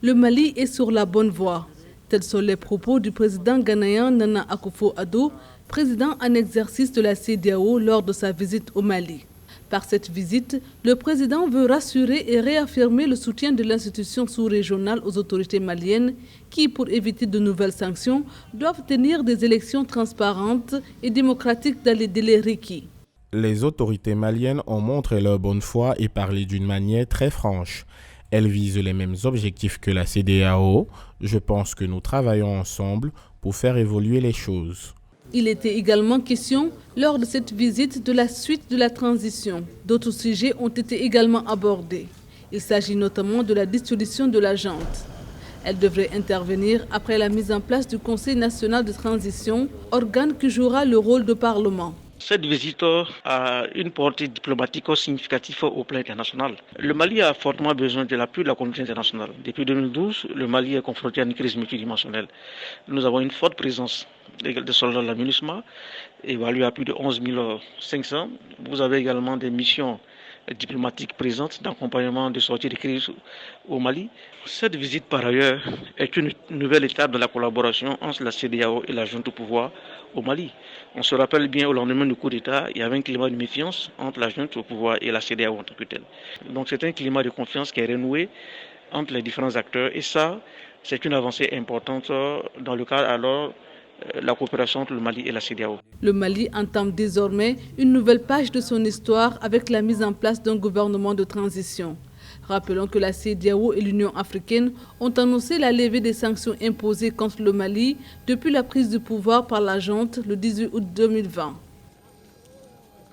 Le Mali est sur la bonne voie. Tels sont les propos du président ghanéen Nana Akufo-Addo, président en exercice de la CEDEAO lors de sa visite au Mali. Par cette visite, le président veut rassurer et réaffirmer le soutien de l'institution sous-régionale aux autorités maliennes qui, pour éviter de nouvelles sanctions, doivent tenir des élections transparentes et démocratiques dans les délais requis. Les autorités maliennes ont montré leur bonne foi et parlé d'une manière très franche. Elles visent les mêmes objectifs que la CEDEAO. Je pense que nous travaillons ensemble pour faire évoluer les choses. Il était également question, lors de cette visite, de la suite de la transition. D'autres sujets ont été également abordés. Il s'agit notamment de la dissolution de la junte. Elle devrait intervenir après la mise en place du Conseil national de transition, organe qui jouera le rôle de parlement. Cette visite a une portée diplomatique significative au plan international. Le Mali a fortement besoin de l'appui de la communauté internationale. Depuis 2012, le Mali est confronté à une crise multidimensionnelle. Nous avons une forte présence de soldats de la MINUSMA, évaluée à plus de 11 500. Vous avez également des missions diplomatiques présentes d'accompagnement de sortie de crise au Mali. Cette visite, par ailleurs, est une nouvelle étape de la collaboration entre la CEDEAO et la junte au pouvoir au Mali. On se rappelle bien, au lendemain du coup d'État, il y avait un climat de méfiance entre la junte au pouvoir et la CEDEAO en tant que telle. Donc c'est un climat de confiance qui est renoué entre les différents acteurs et ça, c'est une avancée importante dans le cadre alors la coopération entre le Mali et la CEDEAO. Le Mali entame désormais une nouvelle page de son histoire avec la mise en place d'un gouvernement de transition. Rappelons que la CEDEAO et l'Union africaine ont annoncé la levée des sanctions imposées contre le Mali depuis la prise du pouvoir par la junte le 18 août 2020.